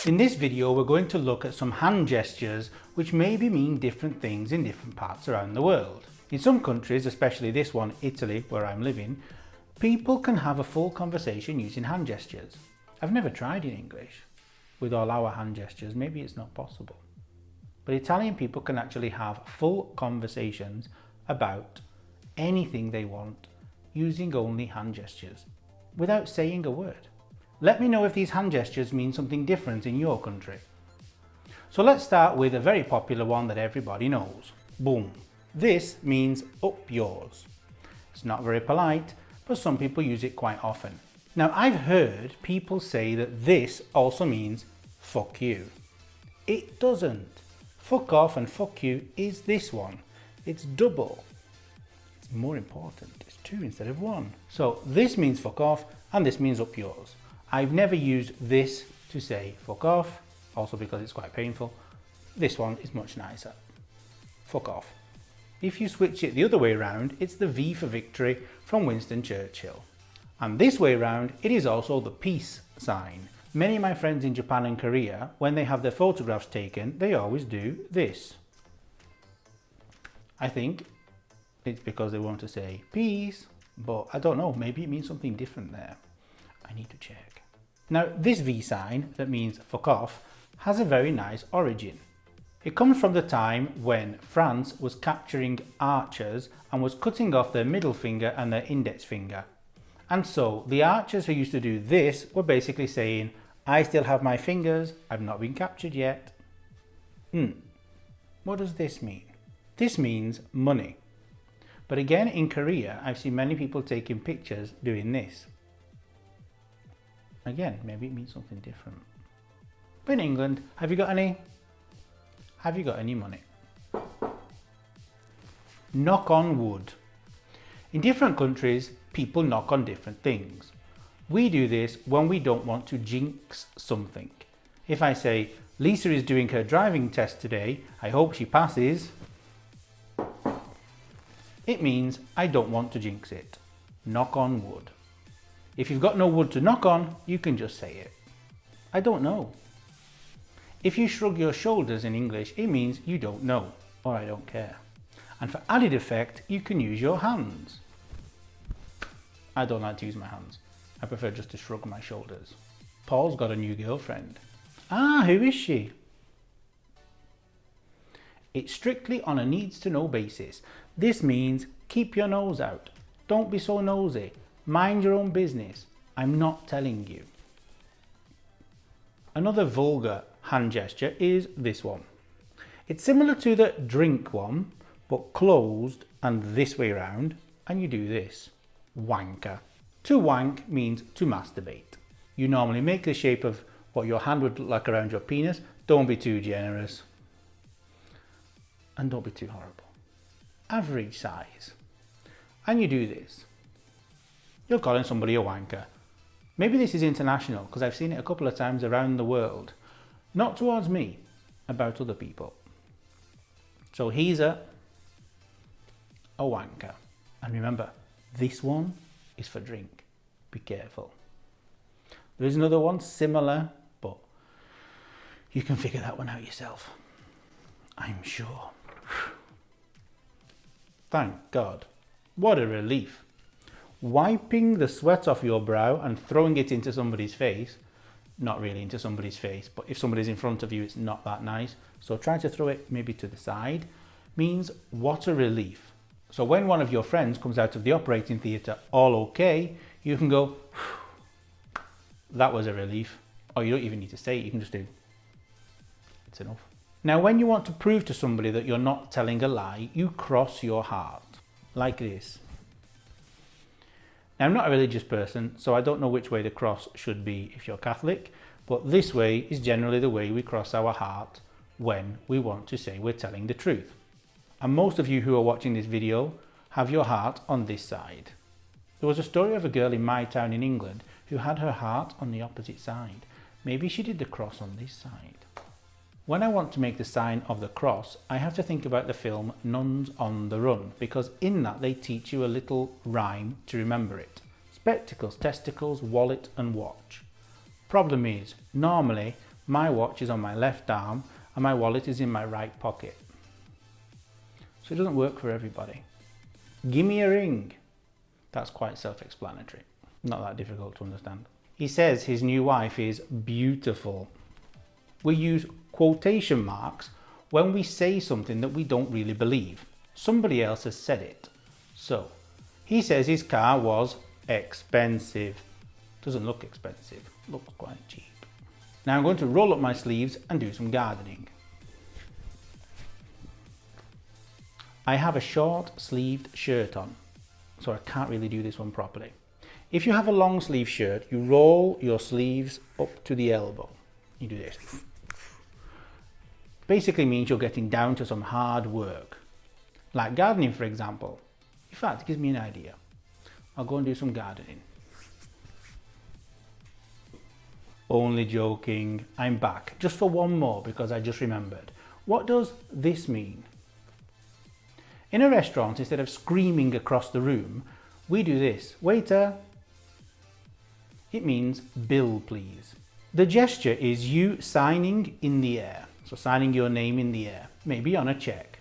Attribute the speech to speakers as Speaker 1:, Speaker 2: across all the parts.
Speaker 1: In this video, we're going to look at some hand gestures which maybe mean different things in different parts around the world. In some countries, especially this one, Italy, where I'm living, people can have a full conversation using hand gestures. I've never tried in English. With all our hand gestures, maybe it's not possible. But Italian people can actually have full conversations about anything they want using only hand gestures, without saying a word. Let me know if these hand gestures mean something different in your country. So let's start with a very popular one that everybody knows. Boom. This means up yours. It's not very polite, but some people use it quite often. Now, I've heard people say that this also means fuck you. It doesn't. Fuck off and fuck you is this one. It's double. It's more important. It's two instead of one. So this means fuck off and this means up yours. I've never used this to say fuck off, also because it's quite painful. This one is much nicer. Fuck off. If you switch it the other way around, it's the V for victory from Winston Churchill. And this way around, it is also the peace sign. Many of my friends in Japan and Korea, when they have their photographs taken, they always do this. I think it's because they want to say peace, but I don't know, maybe it means something different there. I need to check. Now, this V sign, that means fuck off, has a very nice origin. It comes from the time when France was capturing archers and was cutting off their middle finger and their index finger. And so the archers who used to do this were basically saying, I still have my fingers, I've not been captured yet. What does this mean? This means money. But again, in Korea, I've seen many people taking pictures doing this. Again, maybe it means something different. But in England, have you got any money? Knock on wood. In different countries, people knock on different things. We do this when we don't want to jinx something. If I say, Lisa is doing her driving test today, I hope she passes, it means I don't want to jinx it. Knock on wood. If you've got no wood to knock on, you can just say it. I don't know. If you shrug your shoulders in English, it means you don't know, or I don't care. And for added effect, you can use your hands. I don't like to use my hands. I prefer just to shrug my shoulders. Paul's got a new girlfriend. Ah, who is she? It's strictly on a needs to know basis. This means keep your nose out. Don't be so nosy. Mind your own business. I'm not telling you. Another vulgar hand gesture is this one. It's similar to the drink one, but closed and this way around, and you do this. Wanker. To wank means to masturbate. You normally make the shape of what your hand would look like around your penis. Don't be too generous. And don't be too horrible. Average size. And you do this. You're calling somebody a wanker. Maybe this is international because I've seen it a couple of times around the world. Not towards me, about other people. So he's a wanker. And remember, this one is for drink. Be careful. There's another one similar, but you can figure that one out yourself. I'm sure. Thank God. What a relief. Wiping the sweat off your brow and throwing it into somebody's face, not really into somebody's face, but if somebody's in front of you, it's not that nice. So try to throw it maybe to the side, means what a relief. So when one of your friends comes out of the operating theatre all okay, you can go, that was a relief. Or you don't even need to say it, you can just do, it's enough. Now, when you want to prove to somebody that you're not telling a lie, you cross your heart, like this. Now, I'm not a religious person, so I don't know which way the cross should be if you're Catholic, but this way is generally the way we cross our heart when we want to say we're telling the truth. And most of you who are watching this video have your heart on this side. There was a story of a girl in my town in England who had her heart on the opposite side. Maybe she did the cross on this side. When I want to make the sign of the cross, I have to think about the film Nuns on the Run, because in that they teach you a little rhyme to remember it. Spectacles, testicles, wallet and watch. Problem is, normally My watch is on my left arm and my wallet is in my right pocket. So it doesn't work for everybody. Give me a ring. That's quite self-explanatory. Not that difficult to understand. He says his new wife is beautiful. We use quotation marks when we say something that we don't really believe. Somebody else has said it. So, he says his car was expensive. Doesn't look expensive, looks quite cheap. Now I'm going to roll up my sleeves and do some gardening. I have a short sleeved shirt on, so I can't really do this one properly. If you have a long sleeve shirt, you roll your sleeves up to the elbow. You do this. Basically means you're getting down to some hard work. Like gardening, for example. In fact, it gives me an idea. I'll go and do some gardening. Only joking. I'm back. Just for one more because I just remembered. What does this mean? In a restaurant, instead of screaming across the room, we do this. Waiter. It means bill, please. The gesture is you signing in the air. So signing your name in the air, maybe on a check.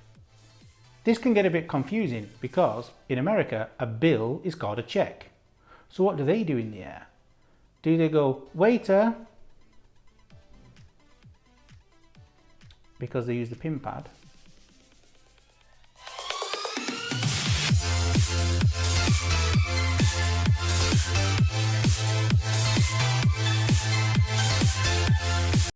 Speaker 1: This can get a bit confusing because in America, a bill is called a check. So what do they do in the air? Do they go, waiter? Because they use the pin pad.